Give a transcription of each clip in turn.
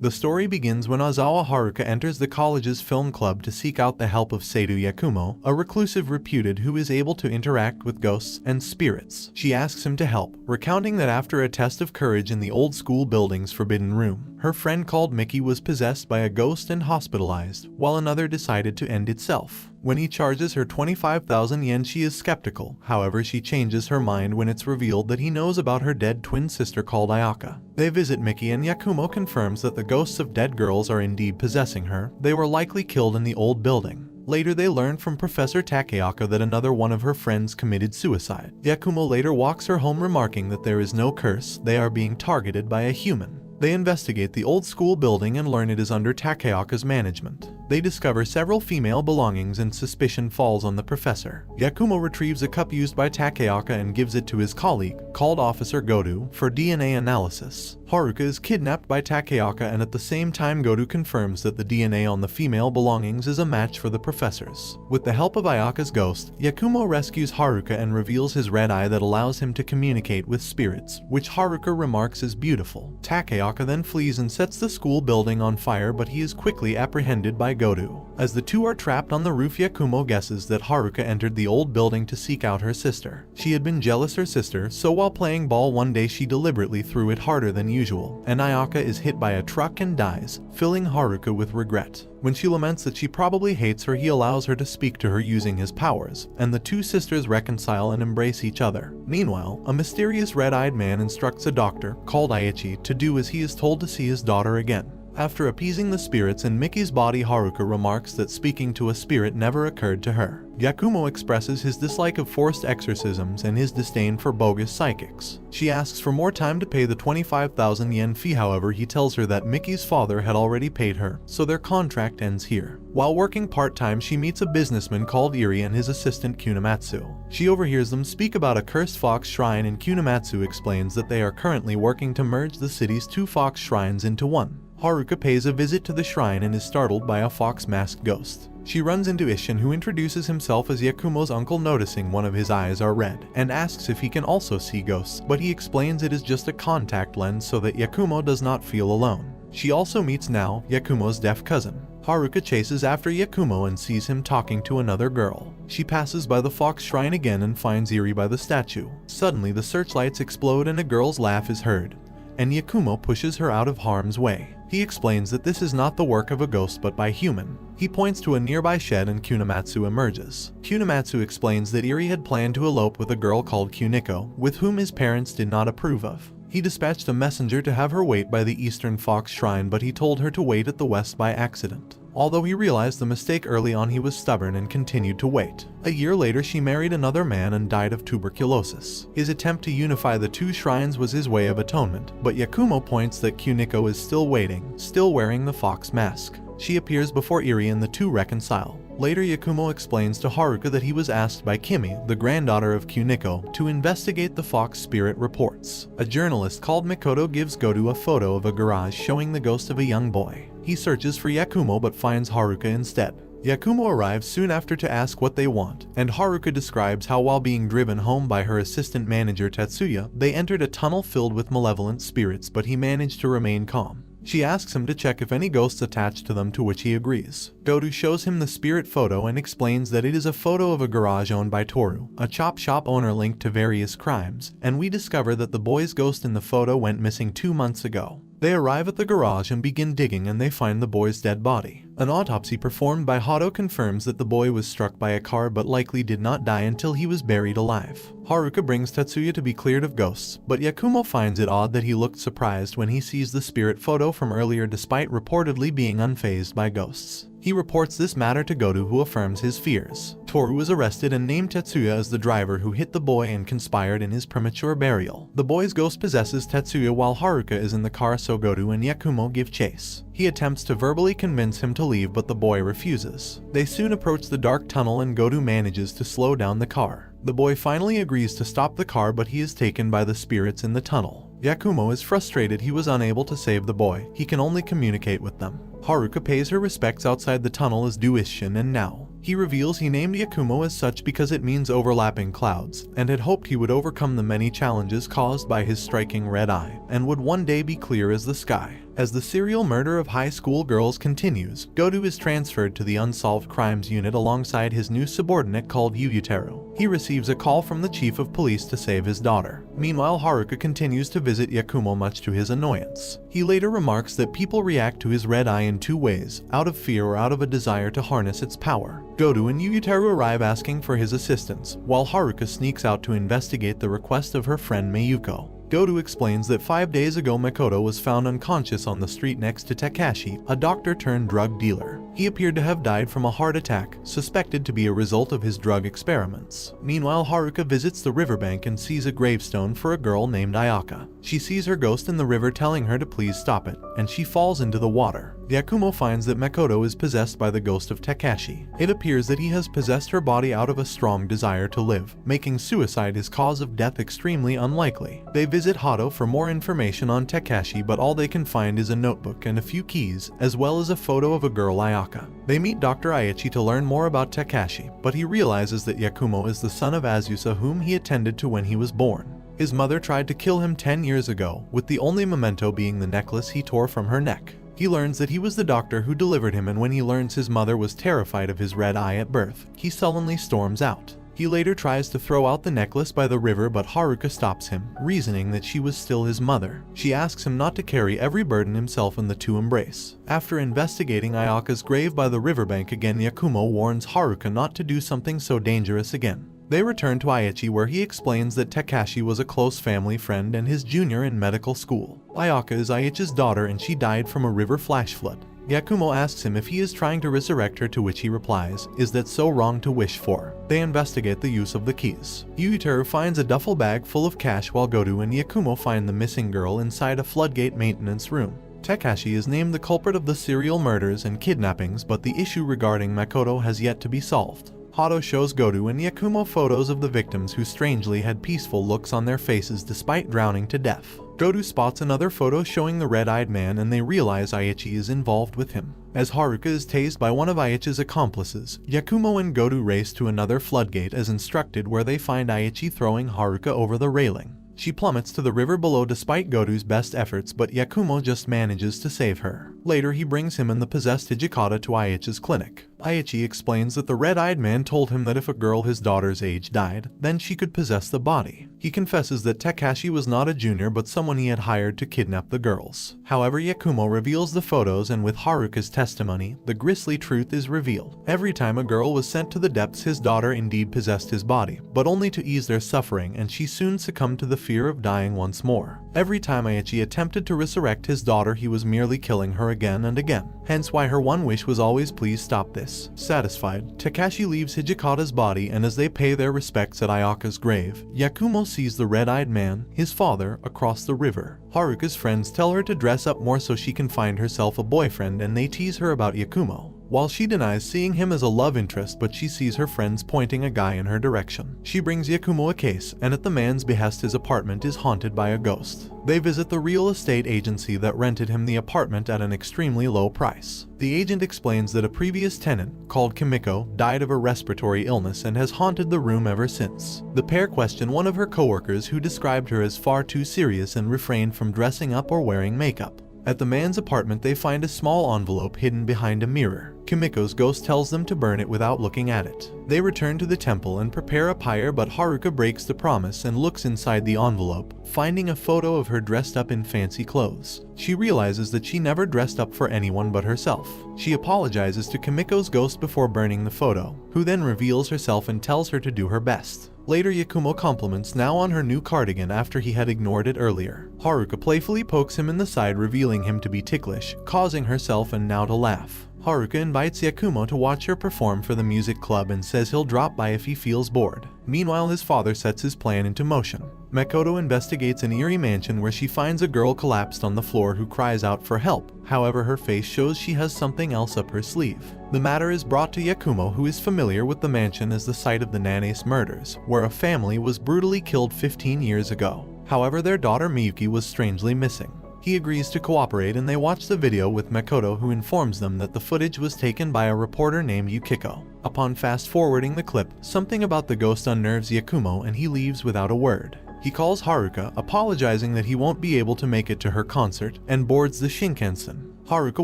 The story begins when Ozawa Haruka enters the college's film club to seek out the help of Seidu Yakumo, a reclusive reputed who is able to interact with ghosts and spirits. She asks him to help, recounting that after a test of courage in the old school building's forbidden room, her friend called Mickey was possessed by a ghost and hospitalized, while another decided to end itself. When he charges her 25,000 yen, she is skeptical. However, she changes her mind when it's revealed that he knows about her dead twin sister called Ayaka. They visit Mickey and Yakumo confirms that the ghosts of dead girls are indeed possessing her. They were likely killed in the old building. Later they learn from Professor Takeoka that another one of her friends committed suicide. Yakumo later walks her home remarking that there is no curse, they are being targeted by a human. They investigate the old school building and learn it is under Takeoka's management. They discover several female belongings and suspicion falls on the professor. Yakumo retrieves a cup used by Takeoka and gives it to his colleague, called Officer Godu, for DNA analysis. Haruka is kidnapped by Takeoka and at the same time Godu confirms that the DNA on the female belongings is a match for the professor's. With the help of Ayaka's ghost, Yakumo rescues Haruka and reveals his red eye that allows him to communicate with spirits, which Haruka remarks is beautiful. Takeoka then flees and sets the school building on fire, but he is quickly apprehended by Godu. As the two are trapped on the roof, Yakumo guesses that Haruka entered the old building to seek out her sister. She had been jealous her sister, so while playing ball one day she deliberately threw it harder than usual, and Ayaka is hit by a truck and dies, filling Haruka with regret. When she laments that she probably hates her, he allows her to speak to her using his powers, and the two sisters reconcile and embrace each other. Meanwhile, a mysterious red-eyed man instructs a doctor, called Aichi, to do as he is told to see his daughter again. After appeasing the spirits in Mickey's body, Haruka remarks that speaking to a spirit never occurred to her. Yakumo expresses his dislike of forced exorcisms and his disdain for bogus psychics. She asks for more time to pay the 25,000 yen fee, however he tells her that Mickey's father had already paid her, so their contract ends here. While working part-time, she meets a businessman called Iri and his assistant Kunamatsu. She overhears them speak about a cursed fox shrine, and Kunamatsu explains that they are currently working to merge the city's two fox shrines into one. Haruka pays a visit to the shrine and is startled by a fox-masked ghost. She runs into Ishin, who introduces himself as Yakumo's uncle, noticing one of his eyes are red, and asks if he can also see ghosts, but he explains it is just a contact lens so that Yakumo does not feel alone. She also meets Nao, Yakumo's deaf cousin. Haruka chases after Yakumo and sees him talking to another girl. She passes by the fox shrine again and finds Iri by the statue. Suddenly the searchlights explode and a girl's laugh is heard, and Yakumo pushes her out of harm's way. He explains that this is not the work of a ghost but by human. He points to a nearby shed and Kunamatsu emerges. Kunamatsu explains that Iri had planned to elope with a girl called Kuniko, with whom his parents did not approve of. He dispatched a messenger to have her wait by the Eastern Fox Shrine, but he told her to wait at the West by accident. Although he realized the mistake early on, he was stubborn and continued to wait. A year later, she married another man and died of tuberculosis. His attempt to unify the two shrines was his way of atonement, but Yakumo points that Kuniko is still waiting, still wearing the fox mask. She appears before Iri and the two reconcile. Later, Yakumo explains to Haruka that he was asked by Kimi, the granddaughter of Kuniko, to investigate the fox spirit reports. A journalist called Mikoto gives Godu a photo of a garage showing the ghost of a young boy. He searches for Yakumo but finds Haruka instead. Yakumo arrives soon after to ask what they want, and Haruka describes how while being driven home by her assistant manager Tetsuya, they entered a tunnel filled with malevolent spirits, but he managed to remain calm. She asks him to check if any ghosts attached to them, to which he agrees. Godu shows him the spirit photo and explains that it is a photo of a garage owned by Toru, a chop shop owner linked to various crimes, and we discover that the boy's ghost in the photo went missing 2 months ago. They arrive at the garage and begin digging, and they find the boy's dead body. An autopsy performed by Hato confirms that the boy was struck by a car but likely did not die until he was buried alive. Haruka brings Tetsuya to be cleared of ghosts, but Yakumo finds it odd that he looked surprised when he sees the spirit photo from earlier despite reportedly being unfazed by ghosts. He reports this matter to Godu, who affirms his fears. Toru is arrested and named Tetsuya as the driver who hit the boy and conspired in his premature burial. The boy's ghost possesses Tetsuya while Haruka is in the car, so Godu and Yakumo give chase. He attempts to verbally convince him to leave, but the boy refuses. They soon approach the dark tunnel and Godu manages to slow down the car. The boy finally agrees to stop the car, but he is taken by the spirits in the tunnel. Yakumo is frustrated he was unable to save the boy. He can only communicate with them. Haruka pays her respects outside the tunnel as do Ishin and Nao. He reveals he named Yakumo as such because it means overlapping clouds, and had hoped he would overcome the many challenges caused by his striking red eye, and would one day be clear as the sky. As the serial murder of high school girls continues, Godu is transferred to the Unsolved Crimes Unit alongside his new subordinate called Yuyuteru. He receives a call from the chief of police to save his daughter. Meanwhile, Haruka continues to visit Yakumo much to his annoyance. He later remarks that people react to his red eye in two ways, out of fear or out of a desire to harness its power. Godu and Yuyuteru arrive asking for his assistance, while Haruka sneaks out to investigate the request of her friend Mayuko. Godu explains that 5 days ago Makoto was found unconscious on the street next to Takashi, a doctor-turned-drug dealer. He appeared to have died from a heart attack, suspected to be a result of his drug experiments. Meanwhile, Haruka visits the riverbank and sees a gravestone for a girl named Ayaka. She sees her ghost in the river telling her to please stop it, and she falls into the water. Yakumo finds that Makoto is possessed by the ghost of Takashi. It appears that he has possessed her body out of a strong desire to live, making suicide his cause of death extremely unlikely. They visit Hato for more information on Takashi, but all they can find is a notebook and a few keys, as well as a photo of a girl Ayaka. They meet Dr. Aichi to learn more about Takashi, but he realizes that Yakumo is the son of Azusa whom he attended to when he was born. His mother tried to kill him 10 years ago, with the only memento being the necklace he tore from her neck. He learns that he was the doctor who delivered him, and when he learns his mother was terrified of his red eye at birth, he sullenly storms out. He later tries to throw out the necklace by the river, but Haruka stops him, reasoning that she was still his mother. She asks him not to carry every burden himself, and the two embrace. After investigating Ayaka's grave by the riverbank again, Yakumo warns Haruka not to do something so dangerous again. They return to Aichi, where he explains that Takashi was a close family friend and his junior in medical school. Ayaka is Aichi's daughter and she died from a river flash flood. Yakumo asks him if he is trying to resurrect her, to which he replies, "Is that so wrong to wish for?" They investigate the use of the keys. Yuyuteru finds a duffel bag full of cash, while Godu and Yakumo find the missing girl inside a floodgate maintenance room. Takashi is named the culprit of the serial murders and kidnappings, but the issue regarding Makoto has yet to be solved. Hato shows Godu and Yakumo photos of the victims, who strangely had peaceful looks on their faces despite drowning to death. Godu spots another photo showing the red-eyed man, and they realize Aichi is involved with him. As Haruka is tased by one of Aichi's accomplices, Yakumo and Godu race to another floodgate as instructed, where they find Aichi throwing Haruka over the railing. She plummets to the river below despite Godu's best efforts, but Yakumo just manages to save her. Later, he brings him and the possessed Hijikata to Aichi's clinic. Aichi explains that the red-eyed man told him that if a girl his daughter's age died, then she could possess the body. He confesses that Takashi was not a junior but someone he had hired to kidnap the girls. However, Yakumo reveals the photos, and with Haruka's testimony, the grisly truth is revealed. Every time a girl was sent to the depths, his daughter indeed possessed his body, but only to ease their suffering, and she soon succumbed to the fear of dying once more. Every time Aichi attempted to resurrect his daughter, he was merely killing her again and again. Hence why her one wish was always, "Please stop this." Satisfied, Takashi leaves Hijikata's body, and as they pay their respects at Ayaka's grave, Yakumo sees the red-eyed man, his father, across the river. Haruka's friends tell her to dress up more so she can find herself a boyfriend, and they tease her about Yakumo. While she denies seeing him as a love interest, but she sees her friends pointing a guy in her direction. She brings Yakumo a case, and at the man's behest his apartment is haunted by a ghost. They visit the real estate agency that rented him the apartment at an extremely low price. The agent explains that a previous tenant, called Kimiko, died of a respiratory illness and has haunted the room ever since. The pair question one of her coworkers, who described her as far too serious and refrained from dressing up or wearing makeup. At the man's apartment they find a small envelope hidden behind a mirror. Kimiko's ghost tells them to burn it without looking at it. They return to the temple and prepare a pyre, but Haruka breaks the promise and looks inside the envelope, finding a photo of her dressed up in fancy clothes. She realizes that she never dressed up for anyone but herself. She apologizes to Kimiko's ghost before burning the photo, who then reveals herself and tells her to do her best. Later, Yakumo compliments now on her new cardigan after he had ignored it earlier. Haruka playfully pokes him in the side, revealing him to be ticklish, causing herself and now to laugh. Haruka invites Yakumo to watch her perform for the music club and says he'll drop by if he feels bored. Meanwhile, his father sets his plan into motion. Makoto investigates an eerie mansion where she finds a girl collapsed on the floor who cries out for help. However, her face shows she has something else up her sleeve. The matter is brought to Yakumo, who is familiar with the mansion as the site of the Nanes murders, where a family was brutally killed 15 years ago. However, their daughter Miyuki was strangely missing. He agrees to cooperate, and they watch the video with Makoto, who informs them that the footage was taken by a reporter named Yukiko. Upon fast-forwarding the clip, something about the ghost unnerves Yakumo and he leaves without a word. He calls Haruka, apologizing that he won't be able to make it to her concert, and boards the Shinkansen. Haruka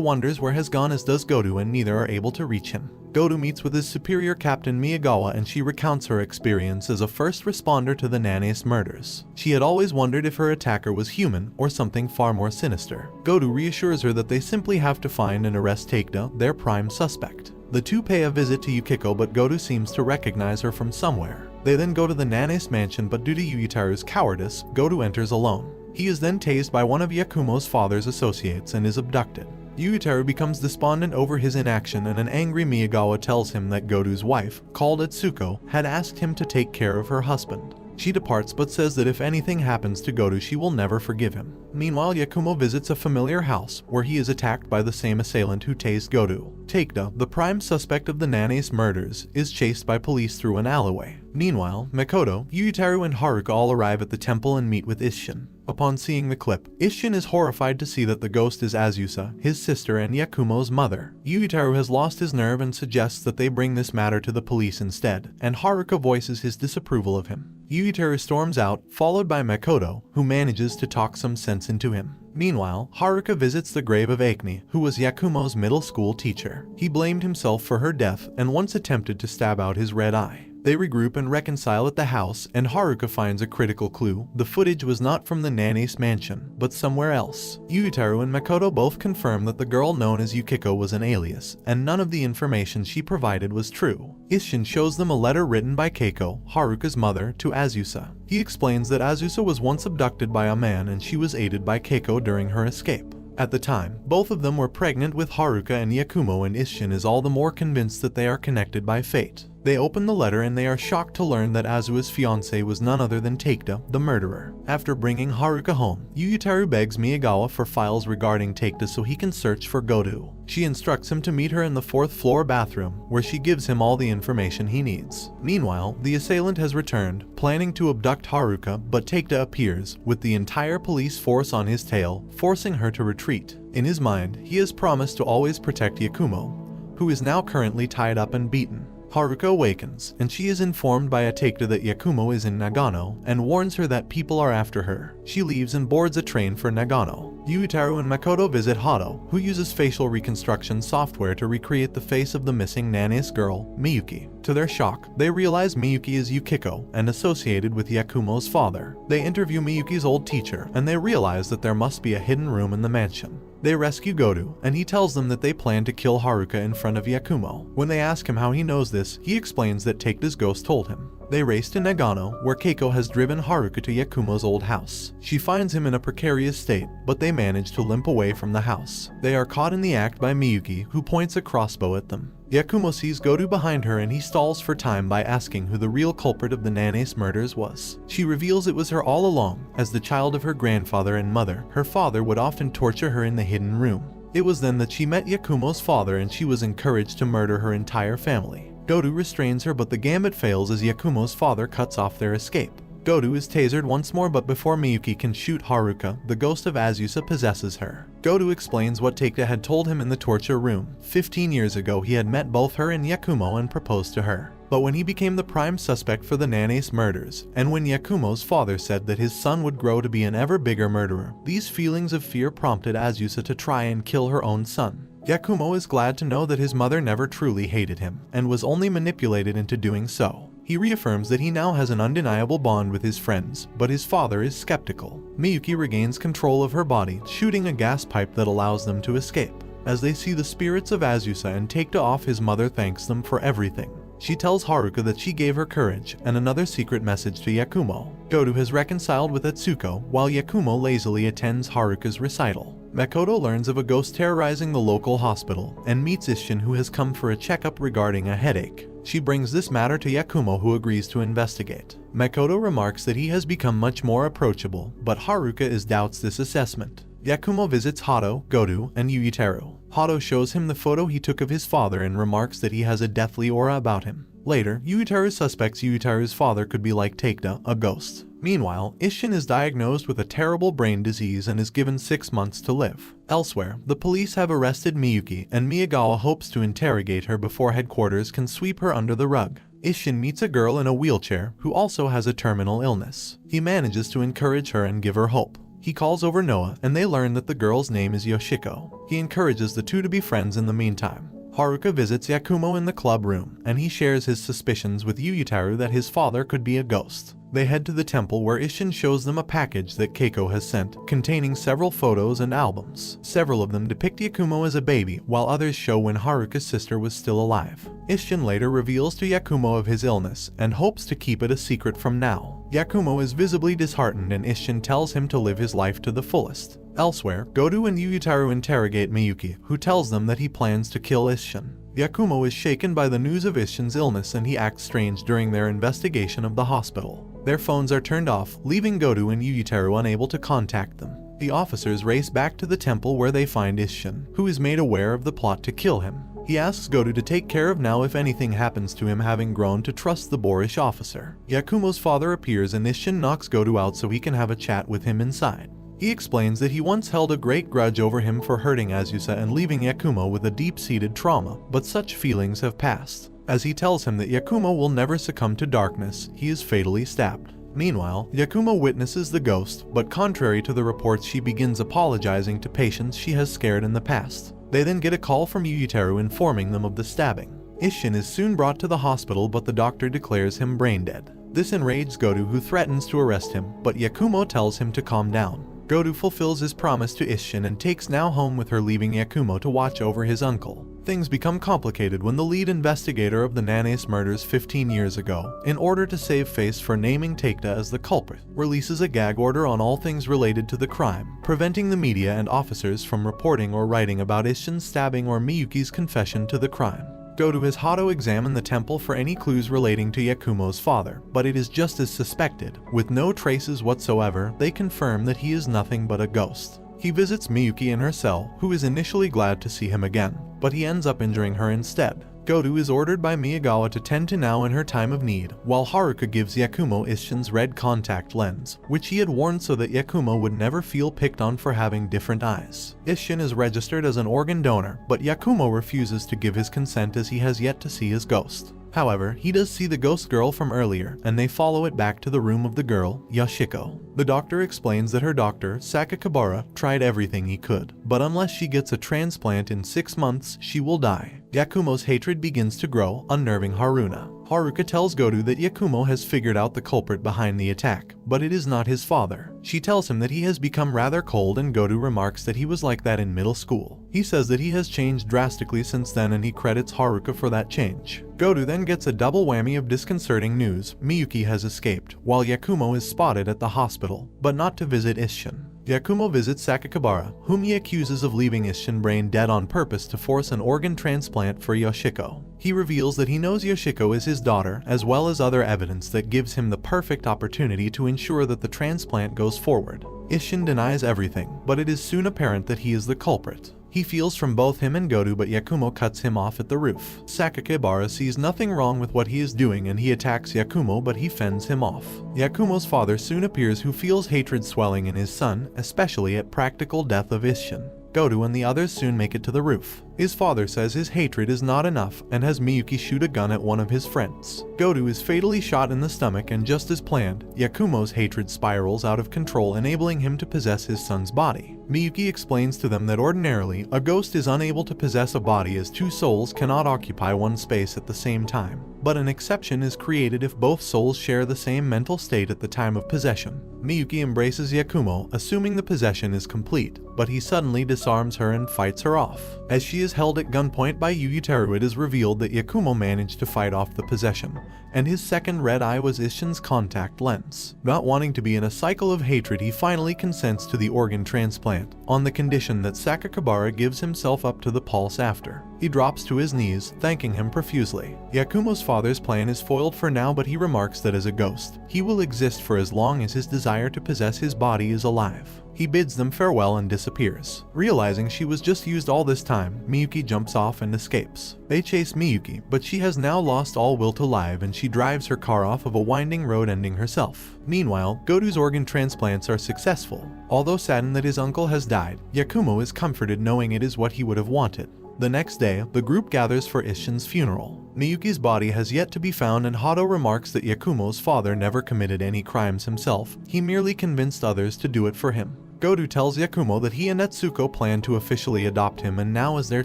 wonders where has gone, as does Goto, and neither are able to reach him. Goto meets with his superior Captain Miyagawa, and she recounts her experience as a first responder to the Nanace murders. She had always wondered if her attacker was human or something far more sinister. Goto reassures her that they simply have to find and arrest Takeda, their prime suspect. The two pay a visit to Yukiko, but Goto seems to recognize her from somewhere. They then go to the Nanace mansion, but due to Yutaru's cowardice, Goto enters alone. He is then tased by one of Yakumo's father's associates and is abducted. Yutaru becomes despondent over his inaction, and an angry Miyagawa tells him that Goto's wife, called Atsuko, had asked him to take care of her husband. She departs but says that if anything happens to Goto, she will never forgive him. Meanwhile, Yakumo visits a familiar house where he is attacked by the same assailant who tased Goto. Takeda, the prime suspect of the Nanace murders, is chased by police through an alleyway. Meanwhile, Makoto, Yutaru, and Haruka all arrive at the temple and meet with Isshin. Upon seeing the clip, Isshin is horrified to see that the ghost is Azusa, his sister and Yakumo's mother. Yutaru has lost his nerve and suggests that they bring this matter to the police instead, and Haruka voices his disapproval of him. Yutaru storms out, followed by Makoto, who manages to talk some sense into him. Meanwhile, Haruka visits the grave of Akane, who was Yakumo's middle school teacher. He blamed himself for her death and once attempted to stab out his red eye. They regroup and reconcile at the house, and Haruka finds a critical clue. The footage was not from the Nanace mansion, but somewhere else. Yutaru and Makoto both confirm that the girl known as Yukiko was an alias, and none of the information she provided was true. Isshin shows them a letter written by Keiko, Haruka's mother, to Azusa. He explains that Azusa was once abducted by a man and she was aided by Keiko during her escape. At the time, both of them were pregnant with Haruka and Yakumo, and Isshin is all the more convinced that they are connected by fate. They open the letter and they are shocked to learn that Azusa's fiancé was none other than Takeda, the murderer. After bringing Haruka home, Yutaru begs Miyagawa for files regarding Takeda so he can search for Goto. She instructs him to meet her in the 4th floor bathroom, where she gives him all the information he needs. Meanwhile, the assailant has returned, planning to abduct Haruka, but Takeda appears, with the entire police force on his tail, forcing her to retreat. In his mind, he has promised to always protect Yakumo, who is now currently tied up and beaten. Haruka awakens, and she is informed by Takeda that Yakumo is in Nagano, and warns her that people are after her. She leaves and boards a train for Nagano. Yutaru and Makoto visit Hato, who uses facial reconstruction software to recreate the face of the missing Nanace girl, Miyuki. To their shock, they realize Miyuki is Yukiko and associated with Yakumo's father. They interview Miyuki's old teacher, and they realize that there must be a hidden room in the mansion. They rescue Goto, and he tells them that they plan to kill Haruka in front of Yakumo. When they ask him how he knows this, he explains that Takeda's ghost told him. They race to Nagano, where Keiko has driven Haruka to Yakumo's old house. She finds him in a precarious state, but they manage to limp away from the house. They are caught in the act by Miyuki, who points a crossbow at them. Yakumo sees Goto behind her and he stalls for time by asking who the real culprit of the Nanace murders was. She reveals it was her all along. As the child of her grandfather and mother, her father would often torture her in the hidden room. It was then that she met Yakumo's father and she was encouraged to murder her entire family. Goto restrains her, but the gambit fails as Yakumo's father cuts off their escape. Goto is tasered once more, but before Miyuki can shoot Haruka, the ghost of Azusa possesses her. Goto explains what Takeda had told him in the torture room. 15 years ago, he had met both her and Yakumo and proposed to her. But when he became the prime suspect for the Nanace murders, and when Yakumo's father said that his son would grow to be an ever bigger murderer, these feelings of fear prompted Azusa to try and kill her own son. Yakumo is glad to know that his mother never truly hated him, and was only manipulated into doing so. He reaffirms that he now has an undeniable bond with his friends, but his father is skeptical. Miyuki regains control of her body, shooting a gas pipe that allows them to escape. As they see the spirits of Azusa and Takeda off, his mother thanks them for everything. She tells Haruka that she gave her courage and another secret message to Yakumo. Goto has reconciled with Atsuko, while Yakumo lazily attends Haruka's recital. Makoto learns of a ghost terrorizing the local hospital and meets Isshin, who has come for a checkup regarding a headache. She brings this matter to Yakumo, who agrees to investigate. Makoto remarks that he has become much more approachable, but Haruka doubts this assessment. Yakumo visits Hato, Goto, and Yutaru. Hato shows him the photo he took of his father and remarks that he has a deathly aura about him. Later, Yutaru suspects Yutaru's father could be like Takeda, a ghost. Meanwhile, Isshin is diagnosed with a terrible brain disease and is given 6 months to live. Elsewhere, the police have arrested Miyuki, and Miyagawa hopes to interrogate her before headquarters can sweep her under the rug. Isshin meets a girl in a wheelchair who also has a terminal illness. He manages to encourage her and give her hope. He calls over Noah and they learn that the girl's name is Yoshiko. He encourages the two to be friends in the meantime. Haruka visits Yakumo in the club room, and he shares his suspicions with Yuyutaru that his father could be a ghost. They head to the temple where Isshin shows them a package that Keiko has sent, containing several photos and albums. Several of them depict Yakumo as a baby, while others show when Haruka's sister was still alive. Isshin later reveals to Yakumo of his illness, and hopes to keep it a secret from now. Yakumo is visibly disheartened and Isshin tells him to live his life to the fullest. Elsewhere, Godu and Yuyutaru interrogate Miyuki, who tells them that he plans to kill Isshin. Yakumo is shaken by the news of Isshin's illness and he acts strange during their investigation of the hospital. Their phones are turned off, leaving Godu and Yuyutaru unable to contact them. The officers race back to the temple where they find Isshin, who is made aware of the plot to kill him. He asks Godu to take care of now if anything happens to him, having grown to trust the boorish officer. Yakumo's father appears and Isshin knocks Godu out so he can have a chat with him inside. He explains that he once held a great grudge over him for hurting Azusa and leaving Yakumo with a deep-seated trauma, but such feelings have passed. As he tells him that Yakumo will never succumb to darkness, he is fatally stabbed. Meanwhile, Yakumo witnesses the ghost, but contrary to the reports, she begins apologizing to patients she has scared in the past. They then get a call from Yuyutaru informing them of the stabbing. Isshin is soon brought to the hospital, but the doctor declares him brain dead. This enrages Godu, who threatens to arrest him, but Yakumo tells him to calm down. Godu fulfills his promise to Isshin and takes Nao home with her, leaving Yakumo to watch over his uncle. Things become complicated when the lead investigator of the Nanes murders 15 years ago, in order to save face for naming Takeda as the culprit, releases a gag order on all things related to the crime, preventing the media and officers from reporting or writing about Isshin's stabbing or Miyuki's confession to the crime. Godu has Hato examine the temple for any clues relating to Yakumo's father, but it is just as suspected. With no traces whatsoever, they confirm that he is nothing but a ghost. He visits Miyuki in her cell, who is initially glad to see him again, but he ends up injuring her instead. Godu is ordered by Miyagawa to tend to Nao in her time of need, while Haruka gives Yakumo Isshin's red contact lens, which he had worn so that Yakumo would never feel picked on for having different eyes. Isshin is registered as an organ donor, but Yakumo refuses to give his consent as he has yet to see his ghost. However, he does see the ghost girl from earlier, and they follow it back to the room of the girl, Yoshiko. The doctor explains that her doctor, Sakakibara, tried everything he could, but unless she gets a transplant in 6 months, she will die. Yakumo's hatred begins to grow, unnerving Haruna. Haruka tells Godu that Yakumo has figured out the culprit behind the attack, but it is not his father. She tells him that he has become rather cold, and Godu remarks that he was like that in middle school. He says that he has changed drastically since then, and he credits Haruka for that change. Godu then gets a double whammy of disconcerting news. Miyuki has escaped, while Yakumo is spotted at the hospital, but not to visit Isshin. Yakumo visits Sakakibara, whom he accuses of leaving Isshin brain dead on purpose to force an organ transplant for Yoshiko. He reveals that he knows Yoshiko is his daughter, as well as other evidence that gives him the perfect opportunity to ensure that the transplant goes forward. Isshin denies everything, but it is soon apparent that he is the culprit. He feels from both him and Godu, but Yakumo cuts him off at the roof. Sakakibara sees nothing wrong with what he is doing and he attacks Yakumo, but he fends him off. Yakumo's father soon appears, who feels hatred swelling in his son, especially at practical death of Isshin. Godu and the others soon make it to the roof. His father says his hatred is not enough and has Miyuki shoot a gun at one of his friends. Godu is fatally shot in the stomach, and just as planned, Yakumo's hatred spirals out of control, enabling him to possess his son's body. Miyuki explains to them that ordinarily, a ghost is unable to possess a body as two souls cannot occupy one space at the same time. But an exception is created if both souls share the same mental state at the time of possession. Miyuki embraces Yakumo, assuming the possession is complete, but he suddenly disarms her and fights her off. As she is held at gunpoint by Yuyutaru, it is revealed that Yakumo managed to fight off the possession, and his second red eye was Isshin's contact lens. Not wanting to be in a cycle of hatred, he finally consents to the organ transplant, on the condition that Sakakibara gives himself up to the pulse after. He drops to his knees, thanking him profusely. Yakumo's father's plan is foiled for now, but he remarks that as a ghost, he will exist for as long as his desire to possess his body is alive. He bids them farewell and disappears. Realizing she was just used all this time, Miyuki jumps off and escapes. They chase Miyuki, but she has now lost all will to live and she drives her car off of a winding road, ending herself. Meanwhile, Godu's organ transplants are successful. Although saddened that his uncle has died, Yakumo is comforted knowing it is what he would have wanted. The next day, the group gathers for Isshin's funeral. Miyuki's body has yet to be found, and Hado remarks that Yakumo's father never committed any crimes himself, he merely convinced others to do it for him. Godu tells Yakumo that he and Netsuko plan to officially adopt him and now as their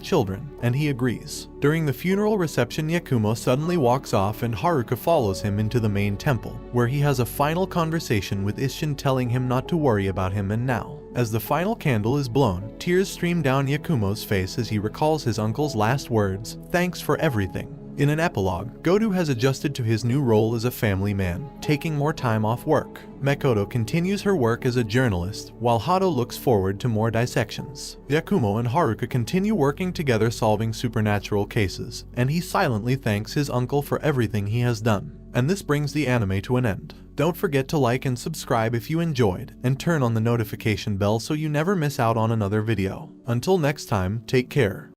children, and he agrees. During the funeral reception, Yakumo suddenly walks off and Haruka follows him into the main temple, where he has a final conversation with Isshin telling him not to worry about him. And now, as the final candle is blown, tears stream down Yakumo's face as he recalls his uncle's last words, "Thanks for everything." In an epilogue, Godu has adjusted to his new role as a family man, taking more time off work. Makoto continues her work as a journalist, while Hado looks forward to more dissections. Yakumo and Haruka continue working together solving supernatural cases, and he silently thanks his uncle for everything he has done. And this brings the anime to an end. Don't forget to like and subscribe if you enjoyed, and turn on the notification bell so you never miss out on another video. Until next time, take care.